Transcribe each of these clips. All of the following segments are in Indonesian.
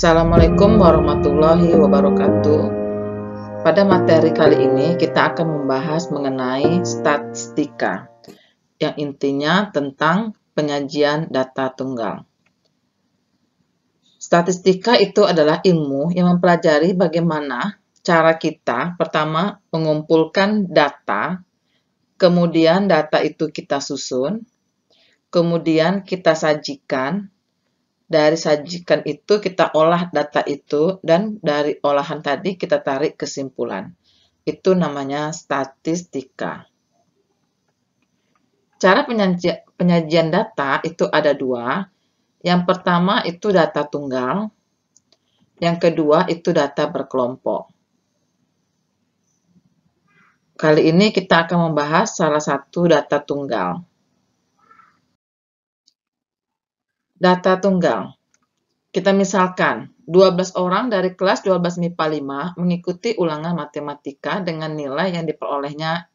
Assalamualaikum warahmatullahi wabarakatuh. Pada materi kali ini kita akan membahas mengenai statistika, yang intinya tentang penyajian data tunggal. Statistika itu adalah ilmu yang mempelajari bagaimana cara kita pertama mengumpulkan data, kemudian data itu kita susun, kemudian kita sajikan. Dari sajikan itu kita olah data itu, dan dari olahan tadi kita tarik kesimpulan. Itu namanya statistika. Cara penyajian data itu ada dua. Yang pertama itu data tunggal. Yang kedua itu data berkelompok. Kali ini kita akan membahas salah satu data tunggal. Data tunggal. Kita misalkan, 12 orang dari kelas 12 MIPA 5 mengikuti ulangan matematika dengan nilai yang diperolehnya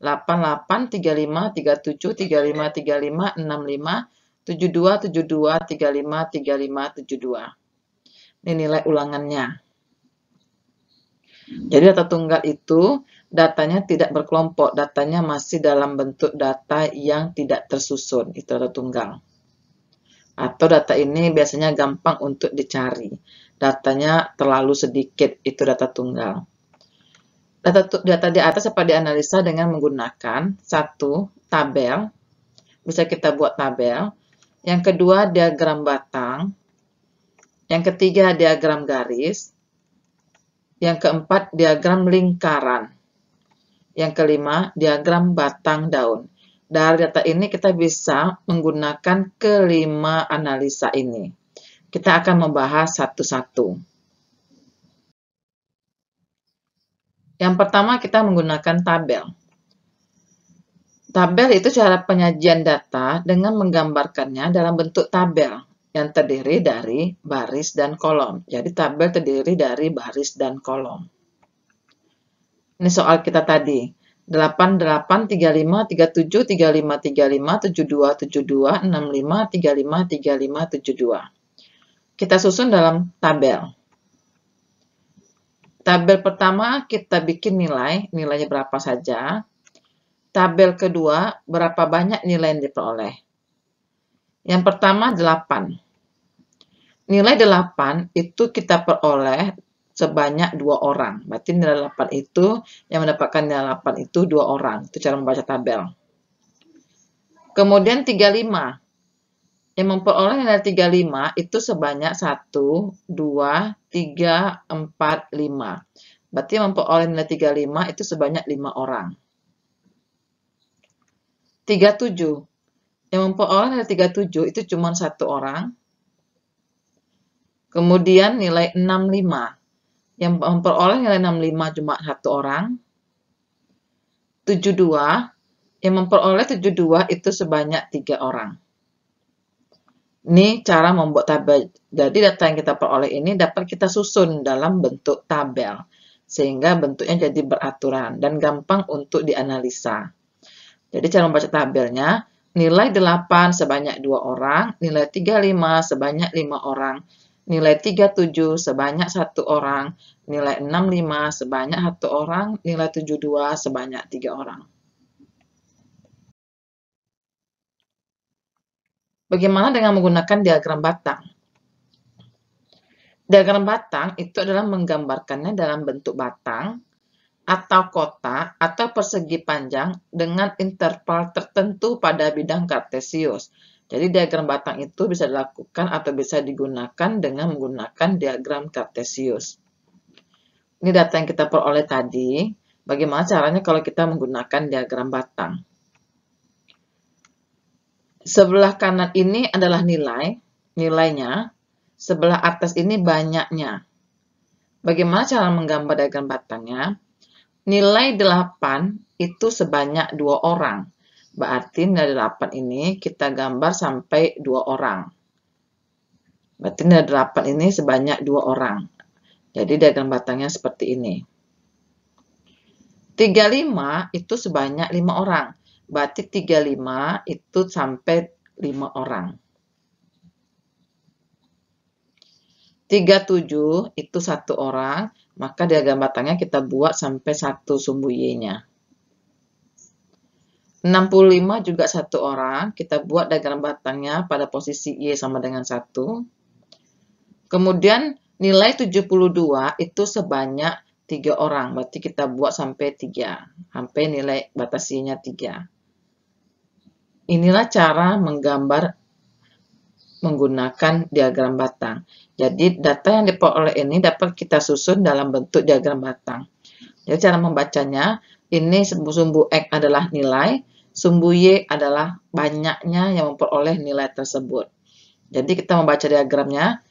88, 35, 37, 35, 35, 65, 72, 72, 35, 35, 72. Ini nilai ulangannya. Jadi data tunggal itu datanya tidak berkelompok, datanya masih dalam bentuk data yang tidak tersusun, itu data tunggal. Atau data ini biasanya gampang untuk dicari. Datanya terlalu sedikit, itu data tunggal. Data di atas dapat dianalisa dengan menggunakan satu, tabel. Bisa kita buat tabel. Yang kedua, diagram batang. Yang ketiga, diagram garis. Yang keempat, diagram lingkaran. Yang kelima, diagram batang daun. Dari data ini kita bisa menggunakan kelima analisa ini. Kita akan membahas satu-satu. Yang pertama kita menggunakan tabel. Tabel itu cara penyajian data dengan menggambarkannya dalam bentuk tabel yang terdiri dari baris dan kolom. Jadi tabel terdiri dari baris dan kolom. Ini soal kita tadi. 8, 8, 35, 37, 35, 35, 72, 72, 65, 35, 35, 72. Kita susun dalam tabel. Tabel pertama kita bikin nilainya berapa saja. Tabel kedua, berapa banyak nilai yang diperoleh. Yang pertama 8. Nilai 8 itu kita peroleh sebanyak 2 orang. Berarti nilai 8 itu, yang mendapatkan nilai 8 itu 2 orang. Itu cara membaca tabel. Kemudian 35. Yang memperoleh nilai 35 itu sebanyak 1, 2, 3, 4, 5. Berarti yang memperoleh nilai 35 itu sebanyak 5 orang. 37. Yang memperoleh nilai 37 itu cuma 1 orang. Kemudian nilai 65. Yang memperoleh nilai 65 cuma 1 orang. 72. Yang memperoleh 72 itu sebanyak 3 orang. Ini cara membuat tabel. Jadi data yang kita peroleh ini dapat kita susun dalam bentuk tabel. Sehingga bentuknya jadi beraturan dan gampang untuk dianalisa. Jadi cara membaca tabelnya, nilai 8 sebanyak 2 orang, nilai 35 sebanyak 5 orang, nilai 37 sebanyak 1 orang, nilai 65 sebanyak 1 orang, nilai 72 sebanyak 3 orang. Bagaimana dengan menggunakan diagram batang? Diagram batang itu adalah menggambarkannya dalam bentuk batang, atau kotak, atau persegi panjang dengan interval tertentu pada bidang kartesius. Jadi diagram batang itu bisa dilakukan atau bisa digunakan dengan menggunakan diagram kartesius. Ini data yang kita peroleh tadi. Bagaimana caranya kalau kita menggunakan diagram batang? Sebelah kanan ini adalah nilainya. Sebelah atas ini banyaknya. Bagaimana cara menggambar diagram batangnya? Nilai 8 itu sebanyak 2 orang. Berarti nilai 8 ini kita gambar sampai 2 orang. Berarti nilai 8 ini sebanyak 2 orang. Jadi diagram batangnya seperti ini. 35 itu sebanyak 5 orang. Berarti 35 itu sampai 5 orang. 37 itu 1 orang, maka diagram batangnya kita buat sampai 1 sumbu Y-nya. 65 juga 1 orang, kita buat diagram batangnya pada posisi Y sama dengan 1. Kemudian nilai 72 itu sebanyak 3 orang, berarti kita buat sampai 3, sampai nilai batas Y-nya 3. Inilah cara menggambar menggunakan diagram batang. Jadi data yang diperoleh ini dapat kita susun dalam bentuk diagram batang. Jadi cara membacanya, ini sumbu X adalah nilai, sumbu Y adalah banyaknya yang memperoleh nilai tersebut. Jadi kita membaca diagramnya,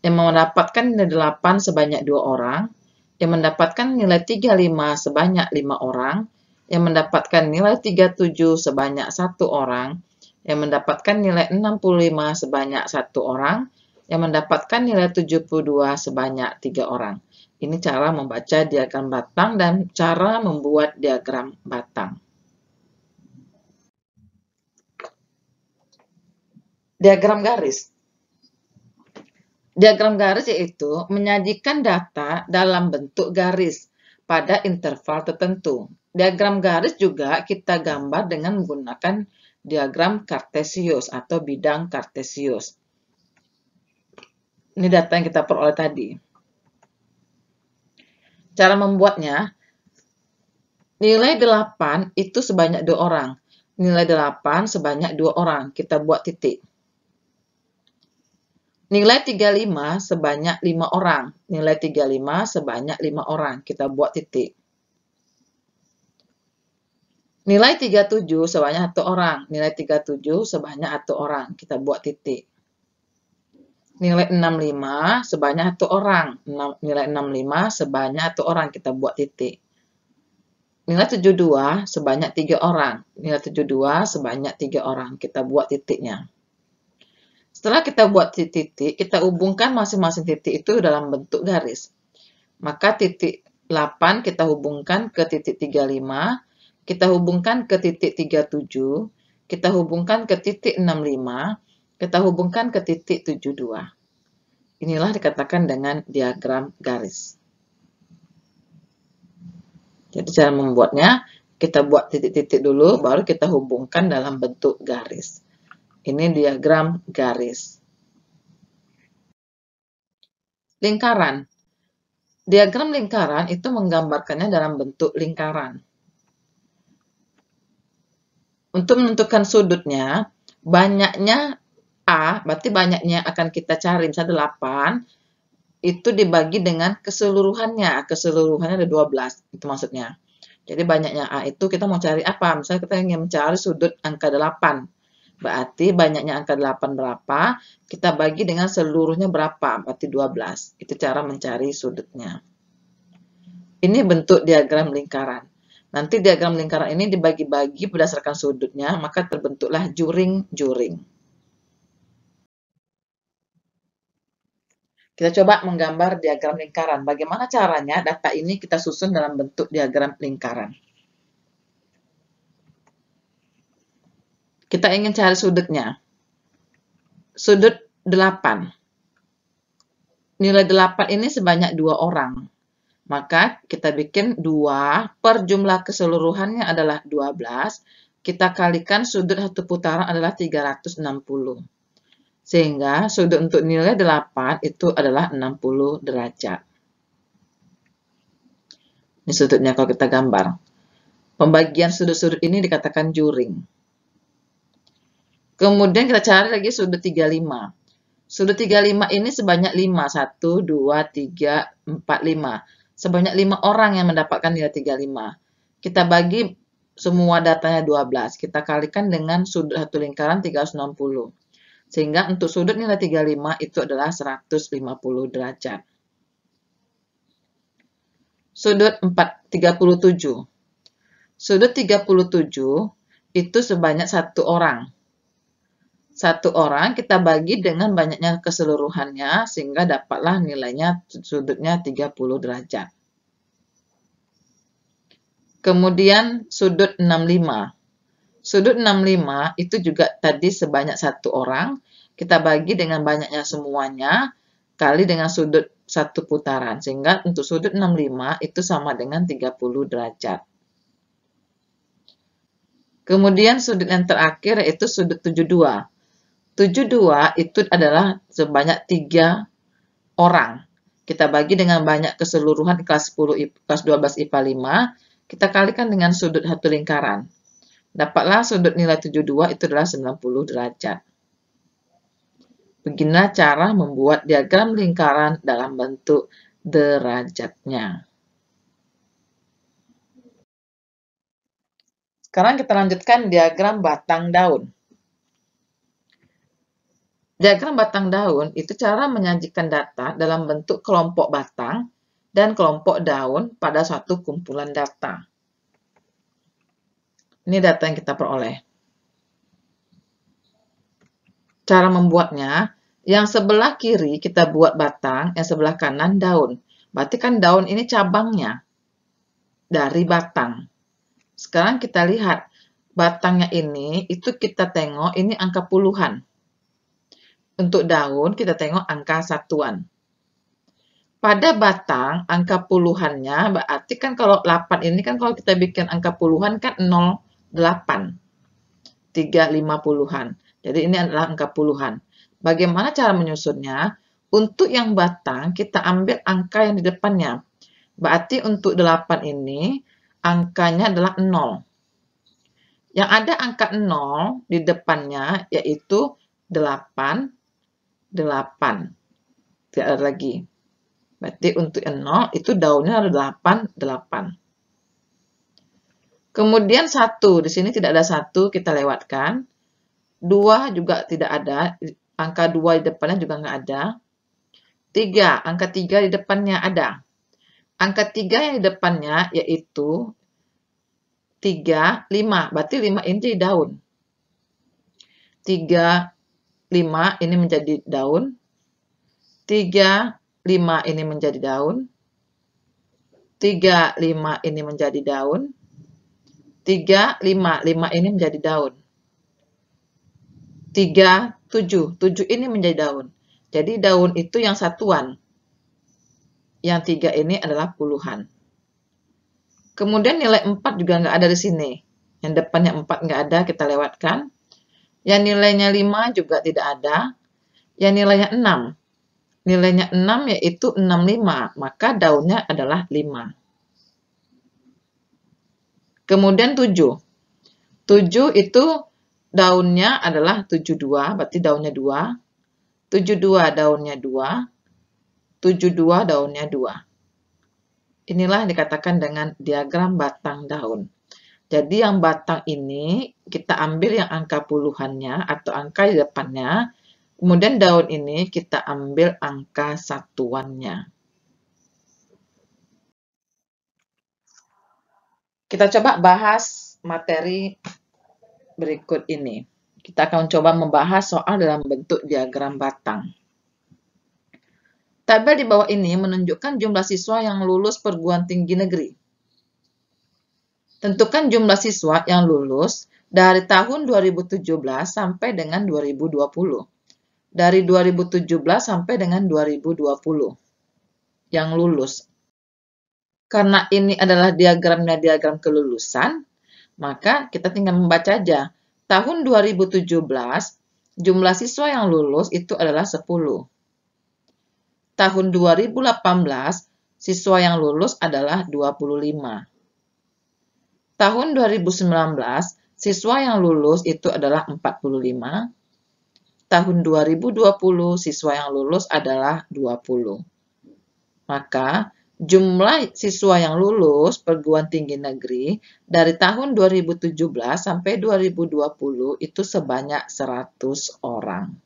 yang mendapatkan nilai 8 sebanyak 2 orang, yang mendapatkan nilai 35 sebanyak 5 orang, yang mendapatkan nilai 37 sebanyak 1 orang, yang mendapatkan nilai 65 sebanyak 1 orang, yang mendapatkan nilai 72 sebanyak 3 orang. Ini cara membaca diagram batang dan cara membuat diagram batang. Diagram garis. Diagram garis yaitu menyajikan data dalam bentuk garis pada interval tertentu. Diagram garis juga kita gambar dengan menggunakan diagram kartesius atau bidang kartesius. Ini data yang kita peroleh tadi. Cara membuatnya, nilai 8 itu sebanyak 2 orang. Nilai 8 sebanyak 2 orang, kita buat titik. Nilai 35 sebanyak 5 orang. Nilai 35 sebanyak 5 orang, kita buat titik. Nilai 37 sebanyak 1 orang. Nilai 37 sebanyak 1 orang, kita buat titik. Nilai 65 sebanyak 1 orang. Nilai 65 sebanyak 1 orang, kita buat titik. Nilai 72 sebanyak 3 orang. Nilai 72 sebanyak 3 orang, kita buat titiknya. Setelah kita buat titik, kita hubungkan masing-masing titik itu dalam bentuk garis. Maka titik 8 kita hubungkan ke titik 35, kita hubungkan ke titik 37, kita hubungkan ke titik 65, kita hubungkan ke titik 72. Inilah dikatakan dengan diagram garis. Jadi cara membuatnya, kita buat titik-titik dulu, baru kita hubungkan dalam bentuk garis. Ini diagram garis. Lingkaran. Diagram lingkaran itu menggambarkannya dalam bentuk lingkaran. Untuk menentukan sudutnya, banyaknya A, berarti banyaknya akan kita cari, misalnya 8, itu dibagi dengan keseluruhannya. Keseluruhannya ada 12, itu maksudnya. Jadi banyaknya A itu kita mau cari apa? Misalnya kita ingin mencari sudut angka 8. Berarti banyaknya angka 8 berapa, kita bagi dengan seluruhnya berapa, berarti 12. Itu cara mencari sudutnya. Ini bentuk diagram lingkaran. Nanti diagram lingkaran ini dibagi-bagi berdasarkan sudutnya, maka terbentuklah juring-juring. Kita coba menggambar diagram lingkaran. Bagaimana caranya data ini kita susun dalam bentuk diagram lingkaran. Kita ingin cari sudutnya. Sudut 8. Nilai 8 ini sebanyak 2 orang. Maka kita bikin 2 per jumlah keseluruhannya adalah 12. Kita kalikan sudut satu putaran adalah 360. Sehingga sudut untuk nilai 8 itu adalah 60 derajat. Ini sudutnya kalau kita gambar. Pembagian sudut-sudut ini dikatakan juring. Kemudian kita cari lagi sudut 35. Sudut 35 ini sebanyak 5. 1, 2, 3, 4, 5. Sebanyak 5 orang yang mendapatkan nilai 35. Kita bagi semua datanya 12. Kita kalikan dengan sudut satu lingkaran 360. Sehingga untuk sudut nilai 35 itu adalah 150 derajat. Sudut 37. Sudut 37 itu sebanyak 1 orang. 1 orang kita bagi dengan banyaknya keseluruhannya sehingga dapatlah nilainya sudutnya 30 derajat. Kemudian sudut 65. Sudut 65 itu juga tadi sebanyak 1 orang. Kita bagi dengan banyaknya semuanya kali dengan sudut satu putaran. Sehingga untuk sudut 65 itu sama dengan 30 derajat. Kemudian sudut yang terakhir yaitu sudut 72. 72 itu adalah sebanyak 3 orang. Kita bagi dengan banyak keseluruhan kelas 12 IPA 5, kita kalikan dengan sudut satu lingkaran. Dapatlah sudut nilai 72 itu adalah 90 derajat. Beginilah cara membuat diagram lingkaran dalam bentuk derajatnya. Sekarang kita lanjutkan diagram batang daun. Diagram batang daun itu cara menyajikan data dalam bentuk kelompok batang dan kelompok daun pada suatu kumpulan data. Ini data yang kita peroleh. Cara membuatnya, yang sebelah kiri kita buat batang, yang sebelah kanan daun. Berarti kan daun ini cabangnya dari batang. Sekarang kita lihat, batangnya ini, itu kita tengok, ini angka puluhan. Untuk daun, kita tengok angka satuan. Pada batang, angka puluhannya, berarti kan kalau 8 ini kan kalau kita bikin angka puluhan kan 0,8. 3, 5 puluhan. Jadi ini adalah angka puluhan. Bagaimana cara menyusunnya? Untuk yang batang, kita ambil angka yang di depannya. Berarti untuk 8 ini, angkanya adalah 0. Yang ada angka 0 di depannya, yaitu 8, 8. Tidak ada lagi. Berarti untuk yang 0, itu daunnya ada 8, 8. Kemudian 1, di sini tidak ada 1, kita lewatkan. 2 juga tidak ada, angka 2 di depannya juga nggak ada. 3, angka 3 di depannya ada. Angka 3 yang di depannya yaitu 3, 5, berarti 5 ini jadi daun. 3, 5 ini menjadi daun. 3, 5 ini menjadi daun. 3, 5 ini menjadi daun. 3, 5, 5 ini menjadi daun. 3, 7, 7 ini menjadi daun. Jadi daun itu yang satuan. Yang 3 ini adalah puluhan. Kemudian nilai 4 juga nggak ada di sini. Yang depannya 4 nggak ada, kita lewatkan. Yang nilainya 5 juga tidak ada. Yang nilainya 6. Nilainya 6 yaitu 65, maka daunnya adalah 5. Kemudian 7. 7 itu daunnya adalah 72, berarti daunnya 2. 72 daunnya 2. 72 daunnya 2. Inilah yang dikatakan dengan diagram batang daun. Jadi yang batang ini kita ambil yang angka puluhannya atau angka di depannya. Kemudian daun ini kita ambil angka satuannya. Kita coba bahas materi berikut ini. Kita akan coba membahas soal dalam bentuk diagram batang. Tabel di bawah ini menunjukkan jumlah siswa yang lulus perguruan tinggi negeri. Tentukan jumlah siswa yang lulus dari tahun 2017 sampai dengan 2020. Dari 2017 sampai dengan 2020. Yang lulus. Karena ini adalah diagramnya diagram kelulusan, maka kita tinggal membaca aja. Tahun 2017, jumlah siswa yang lulus itu adalah 10. Tahun 2018, siswa yang lulus adalah 25. Tahun 2019, siswa yang lulus itu adalah 45. Tahun 2020, siswa yang lulus adalah 20. Maka, jumlah siswa yang lulus perguruan tinggi negeri dari tahun 2017 sampai 2020 itu sebanyak 100 orang.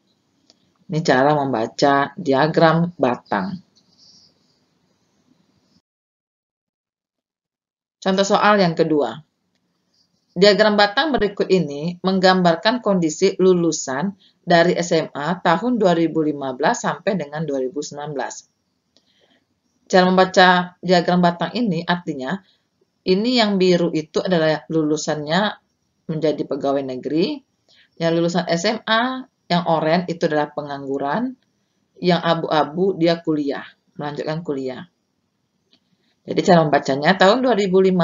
Ini cara membaca diagram batang. Contoh soal yang kedua. Diagram batang berikut ini menggambarkan kondisi lulusan dari SMA tahun 2015 sampai dengan 2019. Cara membaca diagram batang ini artinya, ini yang biru itu adalah lulusannya menjadi pegawai negeri, yang lulusan SMA, yang oranye itu adalah pengangguran, yang abu-abu dia kuliah, melanjutkan kuliah. Jadi cara membacanya, tahun 2015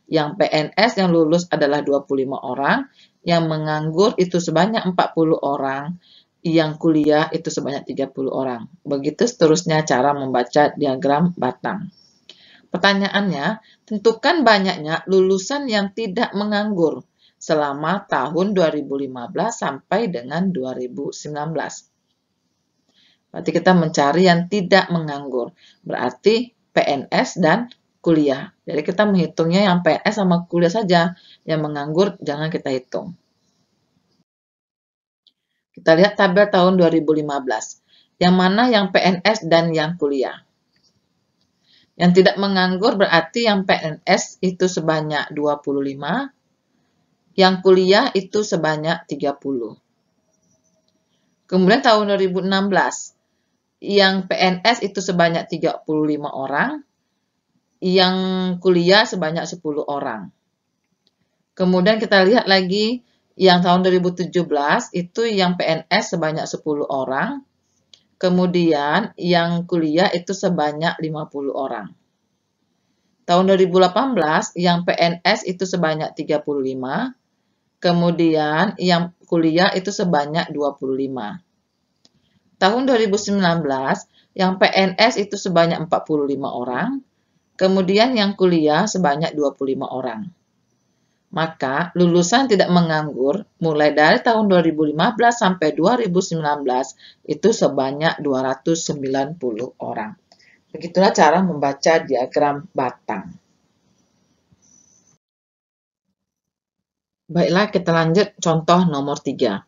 yang PNS yang lulus adalah 25 orang, yang menganggur itu sebanyak 40 orang, yang kuliah itu sebanyak 30 orang. Begitu seterusnya cara membaca diagram batang. Pertanyaannya, tentukan banyaknya lulusan yang tidak menganggur selama tahun 2015 sampai dengan 2019. Berarti kita mencari yang tidak menganggur. Berarti PNS dan kuliah. Jadi kita menghitungnya yang PNS sama kuliah saja. Yang menganggur jangan kita hitung. Kita lihat tabel tahun 2015. Yang mana yang PNS dan yang kuliah. Yang tidak menganggur berarti yang PNS itu sebanyak 25. Yang kuliah itu sebanyak 30. Kemudian tahun 2016. Yang PNS itu sebanyak 35 orang. Yang kuliah sebanyak 10 orang. Kemudian kita lihat lagi yang tahun 2017 itu yang PNS sebanyak 10 orang. Kemudian yang kuliah itu sebanyak 50 orang. Tahun 2018 yang PNS itu sebanyak 35. Kemudian yang kuliah itu sebanyak 25. Tahun 2019 yang PNS itu sebanyak 45 orang. Kemudian yang kuliah sebanyak 25 orang. Maka lulusan tidak menganggur mulai dari tahun 2015 sampai 2019 itu sebanyak 290 orang. Begitulah cara membaca diagram batang. Baiklah, kita lanjut contoh nomor 3.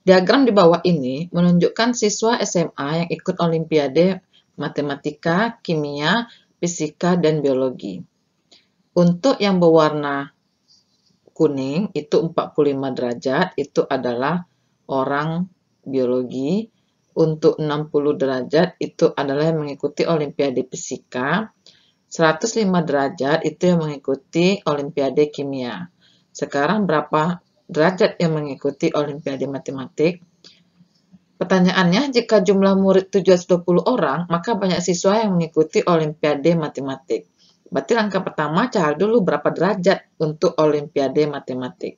Diagram di bawah ini menunjukkan siswa SMA yang ikut Olimpiade Matematika, Kimia, Fisika, dan Biologi. Untuk yang berwarna kuning itu 45 derajat, itu adalah orang biologi. Untuk 60 derajat itu adalah yang mengikuti Olimpiade Fisika. 105 derajat itu yang mengikuti Olimpiade Kimia. Sekarang berapa derajat yang mengikuti Olimpiade Matematik? Pertanyaannya, jika jumlah murid 720 orang, maka banyak siswa yang mengikuti Olimpiade Matematik. Berarti langkah pertama, cari dulu berapa derajat untuk Olimpiade Matematik.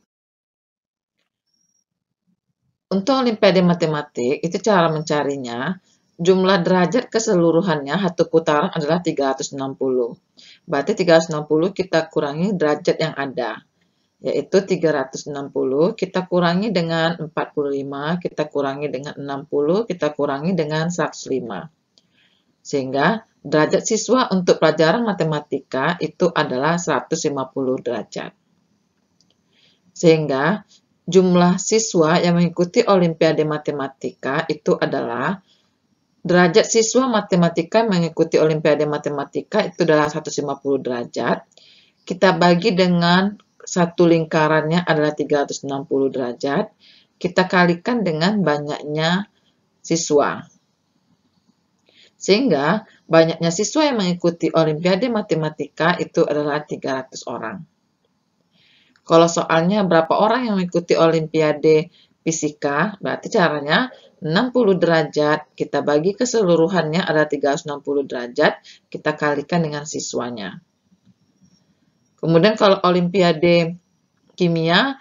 Untuk Olimpiade Matematik, itu cara mencarinya, jumlah derajat keseluruhannya satu putaran adalah 360. Berarti 360 kita kurangi derajat yang ada, yaitu 360 kita kurangi dengan 45, kita kurangi dengan 60, kita kurangi dengan 105. Sehingga derajat siswa untuk pelajaran matematika itu adalah 150 derajat. Sehingga jumlah siswa yang mengikuti Olimpiade Matematika itu adalah derajat siswa matematika mengikuti Olimpiade Matematika itu adalah 150 derajat. Kita bagi dengan satu lingkarannya adalah 360 derajat. Kita kalikan dengan banyaknya siswa. Sehingga banyaknya siswa yang mengikuti Olimpiade Matematika itu adalah 300 orang. Kalau soalnya berapa orang yang mengikuti Olimpiade Fisika, berarti caranya 60 derajat, kita bagi keseluruhannya adalah 360 derajat, kita kalikan dengan siswanya. Kemudian kalau Olimpiade Kimia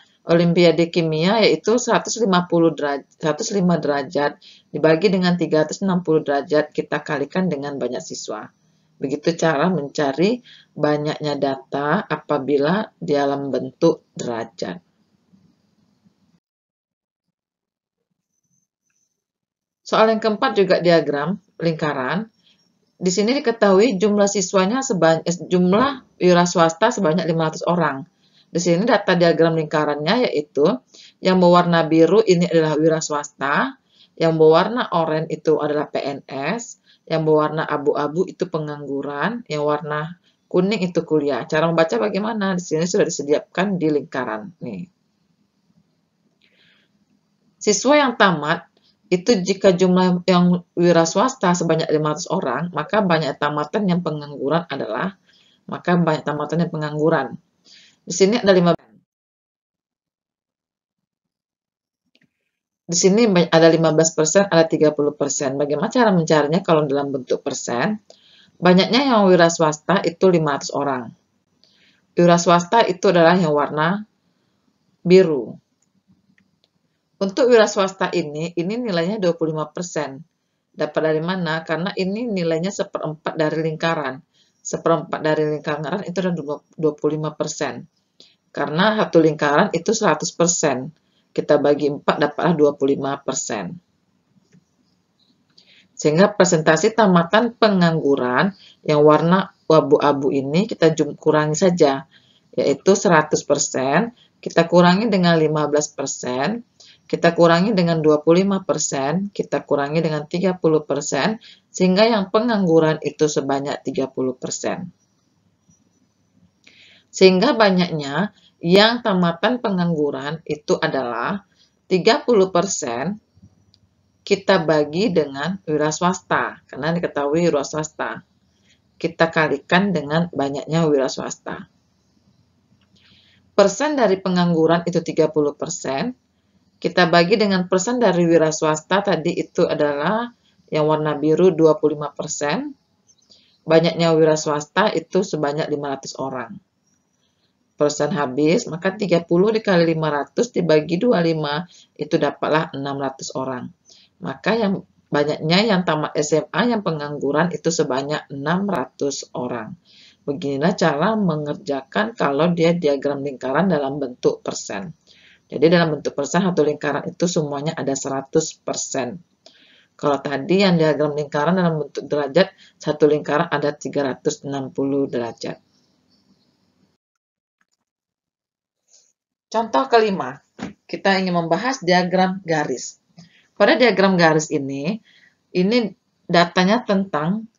yaitu 105 derajat dibagi dengan 360 derajat, kita kalikan dengan banyak siswa. Begitu cara mencari banyaknya data apabila dalam bentuk derajat. Soal yang keempat juga diagram lingkaran. Di sini diketahui jumlah siswanya jumlah wira swasta sebanyak 500 orang. Di sini data diagram lingkarannya yaitu yang berwarna biru ini adalah wira swasta, yang berwarna oranye itu adalah PNS, yang berwarna abu-abu itu pengangguran, yang warna kuning itu kuliah. Cara membaca bagaimana? Di sini sudah disediakan di lingkaran. Nih. Siswa yang tamat itu jika jumlah yang wira swasta sebanyak 500 orang, maka banyak tamatan yang pengangguran adalah Di sini ada 15. Di sini ada 15%, ada 30%. Bagaimana cara mencarinya kalau dalam bentuk persen? Banyaknya yang wira swasta itu 500 orang. Wira swasta itu adalah yang warna biru. Untuk wira swasta ini nilainya 25%. Dapat dari mana? Karena ini nilainya seperempat dari lingkaran. Seperempat dari lingkaran itu adalah 25%. Karena satu lingkaran itu 100%. Kita bagi 4 dapatlah 25%. Sehingga presentasi tamatan pengangguran yang warna abu-abu ini kita kurangi saja, yaitu 100%, kita kurangi dengan 15%, kita kurangi dengan 25%, kita kurangi dengan 30%, sehingga yang pengangguran itu sebanyak 30%. Sehingga banyaknya yang tamatan pengangguran itu adalah 30%, kita bagi dengan wira swasta, karena diketahui wira swasta. Kita kalikan dengan banyaknya wira swasta. Persen dari pengangguran itu 30%. Kita bagi dengan persen dari wira swasta tadi itu adalah yang warna biru 25%. Banyaknya wira swasta itu sebanyak 500 orang. Persen habis, maka 30 dikali 500 dibagi 25 itu dapatlah 600 orang. Maka yang banyaknya yang tamat SMA yang pengangguran itu sebanyak 600 orang. Beginilah cara mengerjakan kalau dia diagram lingkaran dalam bentuk persen. Jadi dalam bentuk persen satu lingkaran itu semuanya ada 100%. Kalau tadi yang diagram lingkaran dalam bentuk derajat, satu lingkaran ada 360 derajat. Contoh kelima, kita ingin membahas diagram garis. Pada diagram garis ini datanya tentang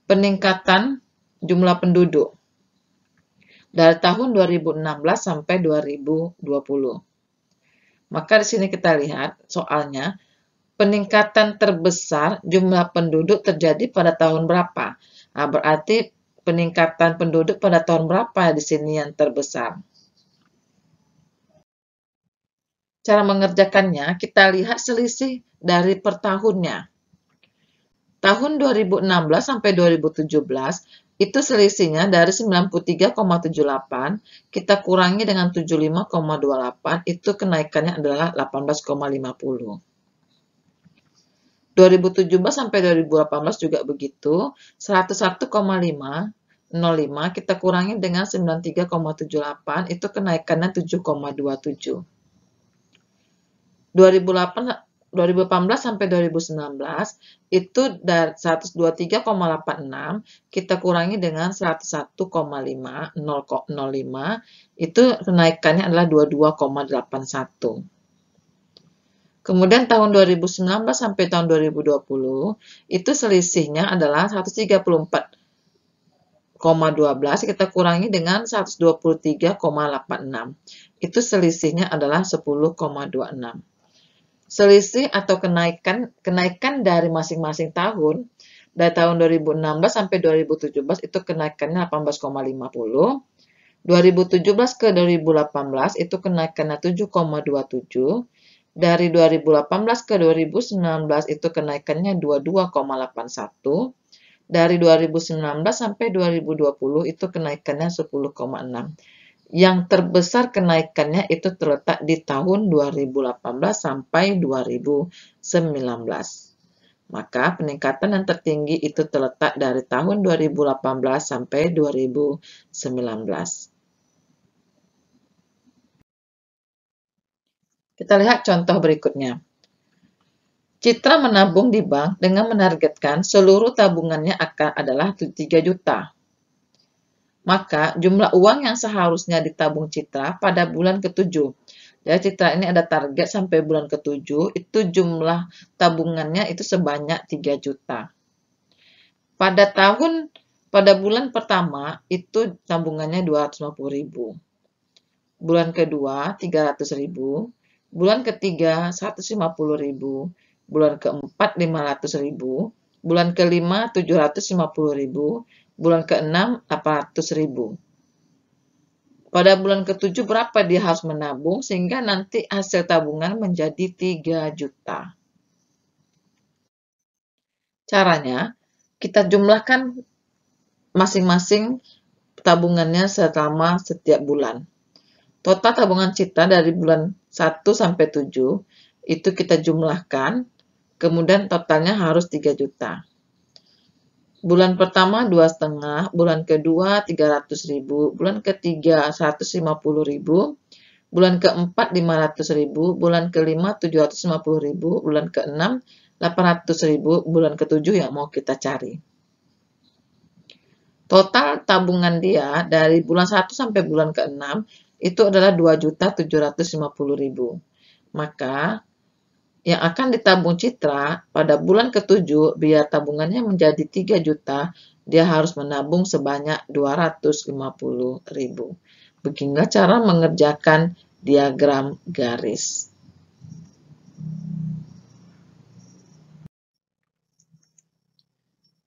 peningkatan jumlah penduduk dari tahun 2016 sampai 2020. Maka di sini kita lihat soalnya, peningkatan terbesar jumlah penduduk terjadi pada tahun berapa? Nah, berarti peningkatan penduduk pada tahun berapa di sini yang terbesar? Cara mengerjakannya, kita lihat selisih dari per tahunnya. Tahun 2016 sampai 2017, itu selisihnya dari 93,78, kita kurangi dengan 75,28, itu kenaikannya adalah 18,50. 2017 sampai 2018 juga begitu, 101,05, kita kurangi dengan 93,78, itu kenaikannya 7,27. 2018 sampai 2019 itu dari 123,86 kita kurangi dengan 101,5 itu kenaikannya adalah 22,81. Kemudian tahun 2019 sampai tahun 2020 itu selisihnya adalah 134,12 kita kurangi dengan 123,86. Itu selisihnya adalah 10,26. Selisih atau kenaikan dari masing-masing tahun, dari tahun 2016 sampai 2017 itu kenaikannya 18,50, 2017 ke 2018 itu kenaikannya 7,27, dari 2018 ke 2019 itu kenaikannya 22,81, dari 2019 sampai 2020 itu kenaikannya 10,6. Yang terbesar kenaikannya itu terletak di tahun 2018 sampai 2019. Maka peningkatan yang tertinggi itu terletak dari tahun 2018 sampai 2019. Kita lihat contoh berikutnya. Citra menabung di bank dengan menargetkan seluruh tabungannya adalah 3 juta. Maka jumlah uang yang seharusnya ditabung Citra pada bulan ke-7. Jadi Citra ini ada target sampai bulan ke-7, itu jumlah tabungannya itu sebanyak 3 juta. Pada bulan pertama itu tabungannya 250.000. Bulan kedua 300.000, bulan ketiga 150.000, bulan keempat 500.000, bulan kelima 750.000, bulan ke-6 800.000. Pada bulan ke-7 berapa dia harus menabung sehingga nanti hasil tabungan menjadi 3 juta. Caranya, kita jumlahkan masing-masing tabungannya selama setiap bulan. Total tabungan Citra dari bulan 1 sampai 7 itu kita jumlahkan, kemudian totalnya harus 3 juta. Bulan pertama 2,5, bulan kedua 300.000, bulan ketiga 150.000, bulan keempat 500.000, bulan kelima 750.000, bulan keenam 800.000, bulan ketujuh yang mau kita cari. Total tabungan dia dari bulan 1 sampai bulan ke-6 itu adalah 2.750.000. Maka yang akan ditabung Citra pada bulan ke-7 biar tabungannya menjadi 3 juta, dia harus menabung sebanyak 250.000. Beginilah cara mengerjakan diagram garis.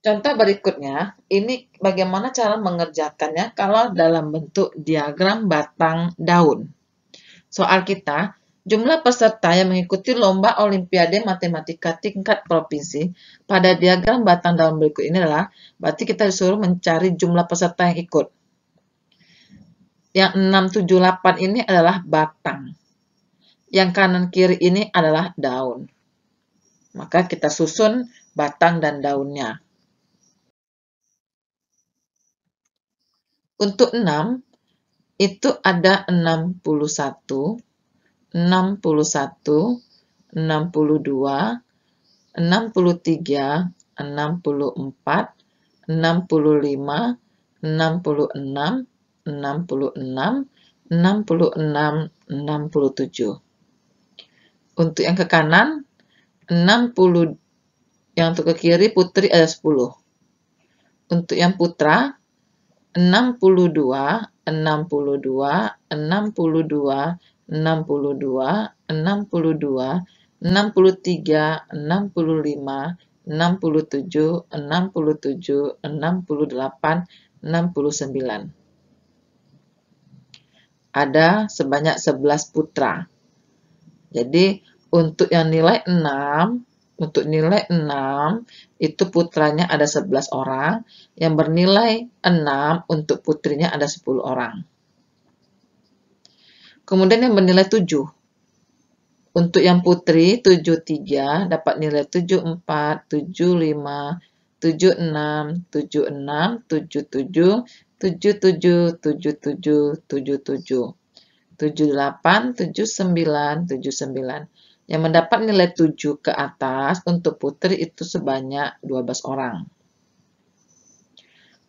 Contoh berikutnya, ini bagaimana cara mengerjakannya kalau dalam bentuk diagram batang daun. Soal kita, jumlah peserta yang mengikuti lomba Olimpiade Matematika tingkat provinsi pada diagram batang daun berikut ini adalah, berarti kita disuruh mencari jumlah peserta yang ikut. Yang 678 ini adalah batang. Yang kanan kiri ini adalah daun. Maka kita susun batang dan daunnya. Untuk 6, itu ada 61, 61, 62, 63, 64, 65, 66, 66, 66, 67. Untuk yang ke kanan, 60, yang untuk ke kiri putri ada 10. Untuk yang putra, 62, 62, 62, 62, 62, 63, 65, 67, 67, 68, 69. Ada sebanyak 11 putra. Jadi, untuk yang nilai 6, itu putranya ada 11 orang, yang bernilai 6 untuk putrinya ada 10 orang. Kemudian yang bernilai 7. Untuk yang putri 73 dapat nilai 74, 75, 76, 76, 77, 77, 77, 77, 78, 79, 79. Yang mendapat nilai 7 ke atas untuk putri itu sebanyak 12 orang.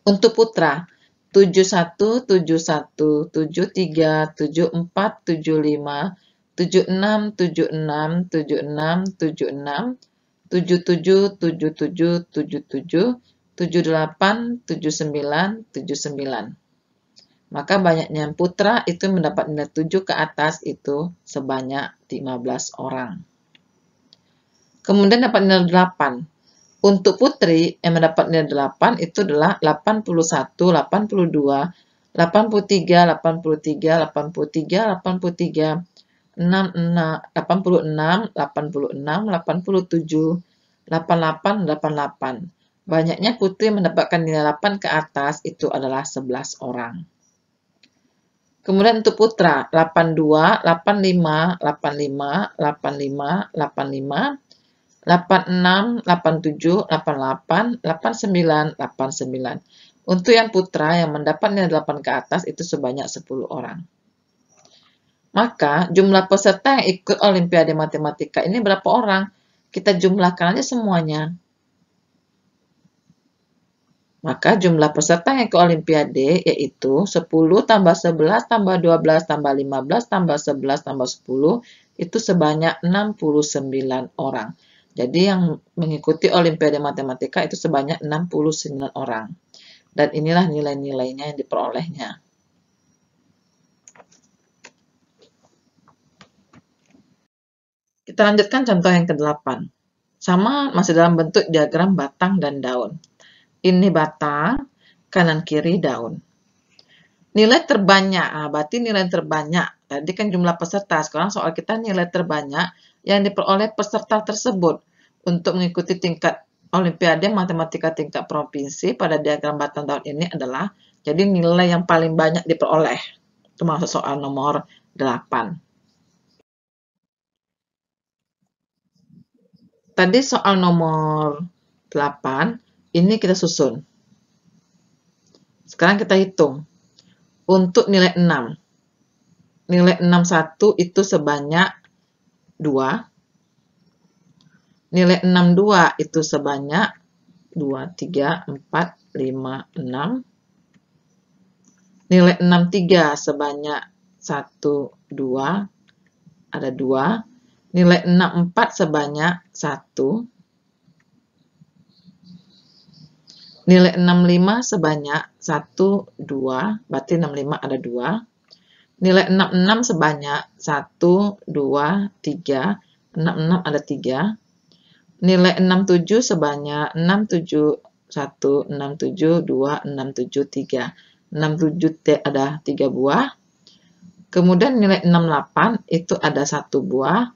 Untuk putra, 71, 71, 73, 74, 75, 76, 76, 76, 76, 77, 77, 77, 78, 79, 79. Maka banyaknya putra itu mendapat nilai 7 ke atas itu sebanyak 15 orang. Kemudian dapat nilai 8. Untuk putri yang mendapat nilai 8 itu adalah 81, 82, 83, 83, 83, 83, 86, 86, 87, 88, 88. Banyaknya putri mendapatkan nilai 8 ke atas itu adalah 11 orang. Kemudian untuk putra, 82, 85, 85, 85, 85, 86, 87, 88, 89, 89. Untuk yang putra yang mendapat nilai 8 ke atas itu sebanyak 10 orang. Maka jumlah peserta yang ikut Olimpiade Matematika ini berapa orang? Kita jumlahkan aja semuanya. Maka jumlah peserta yang ke Olimpiade yaitu 10 tambah 11 tambah 12 tambah 15 tambah 11 tambah 10 itu sebanyak 69 orang. Jadi yang mengikuti Olimpiade Matematika itu sebanyak 69 orang. Dan inilah nilai-nilainya yang diperolehnya. Kita lanjutkan contoh yang ke-8. Sama masih dalam bentuk diagram batang dan daun. Ini batang, kanan kiri daun. Nilai terbanyak, berarti nilai terbanyak. Tadi kan jumlah peserta, sekarang soal kita nilai terbanyak yang diperoleh peserta tersebut untuk mengikuti tingkat Olimpiade Matematika tingkat provinsi pada diagram batang tahun ini adalah, jadi nilai yang paling banyak diperoleh. Itu masuk soal nomor 8. Tadi soal nomor 8, ini kita susun. Sekarang kita hitung. Untuk nilai 6. Nilai 61 itu sebanyak 2. Nilai 62 itu sebanyak 2, 3, 4, 5, 6. Nilai 63 sebanyak 1, 2. Ada 2. Nilai 64 sebanyak 1. Nilai 65 sebanyak 1, 2, berarti 65 ada 2. Nilai 66 sebanyak 1, 2, 3, 66 ada 3. Nilai 67 sebanyak 67, 1, 67, 2, 67, 3. 67 ada 3 buah. Kemudian nilai 68 itu ada 1 buah.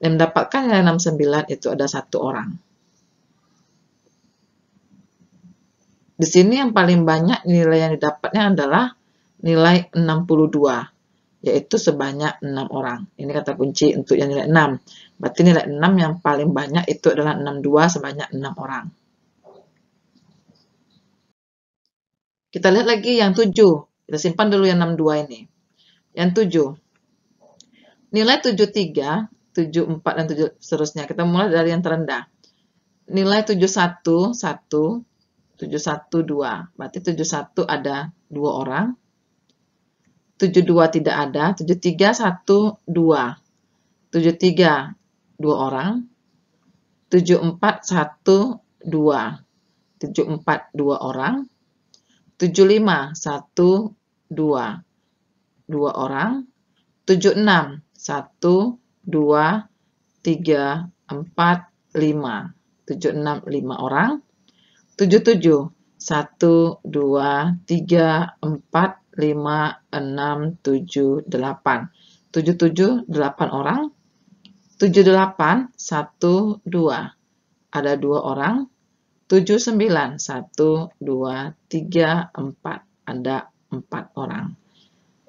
Dan mendapatkan nilai 69 itu ada 1 orang. Di sini yang paling banyak nilai yang didapatnya adalah nilai 62, yaitu sebanyak 6 orang. Ini kata kunci untuk yang nilai 6. Berarti nilai 6 yang paling banyak itu adalah 62 sebanyak 6 orang. Kita lihat lagi yang 7. Kita simpan dulu yang 62 ini. Yang 7. Nilai 73, 74, dan 7 seterusnya. Kita mulai dari yang terendah. Nilai 71, 1. 71, 2. Berarti 71 ada 2 orang. 72 tidak ada. 73, 1, 2. 73, 2 orang. 74, 1, 2. 74, 2 orang. 75, 1, 2. 2 orang. 76, 1, 2, 3, 4, 5. 76, 5 orang. 77, 1, 2, 3, 4, 5, 6, 7, 8. 77, 8 orang. 78, 1, 2. Ada 2 orang. 79, 1, 2, 3, 4. Ada 4 orang.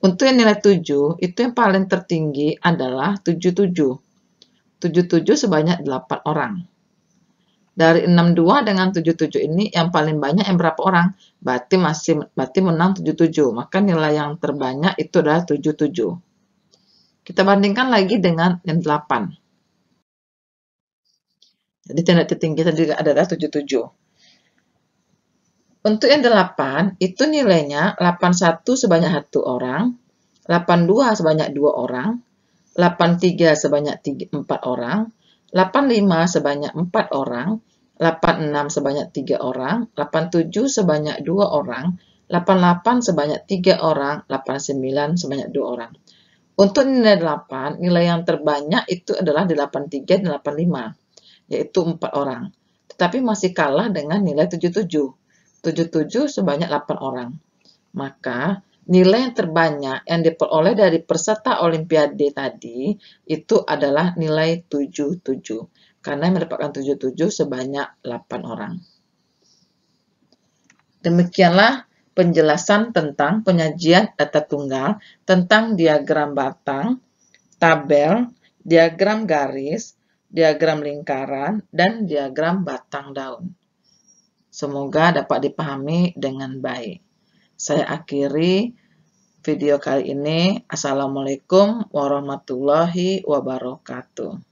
Untuk yang nilai 7, itu yang paling tertinggi adalah 77. 77 sebanyak 8 orang. Dari 62 dengan 77 ini yang paling banyak yang berapa orang? Berarti menang 77. Maka nilai yang terbanyak itu adalah 77. Kita bandingkan lagi dengan yang 8. Jadi tanda tertinggi tadi adalah 77. Untuk yang 8, itu nilainya 81 sebanyak 1 orang, 82 sebanyak 2 orang, 83 sebanyak 4 orang, 85 sebanyak 4 orang, 86 sebanyak 3 orang, 87 sebanyak 2 orang, 88 sebanyak 3 orang, 89 sebanyak 2 orang. Untuk nilai 8, nilai yang terbanyak itu adalah di 83 dan 85, yaitu 4 orang. Tetapi masih kalah dengan nilai 77. 77 sebanyak 8 orang. Maka nilai yang terbanyak yang diperoleh dari peserta Olimpiade tadi itu adalah nilai 77. Karena mendapatkan 77 sebanyak 8 orang. Demikianlah penjelasan tentang penyajian data tunggal, tentang diagram batang, tabel, diagram garis, diagram lingkaran, dan diagram batang daun. Semoga dapat dipahami dengan baik. Saya akhiri video kali ini. Assalamualaikum warahmatullahi wabarakatuh.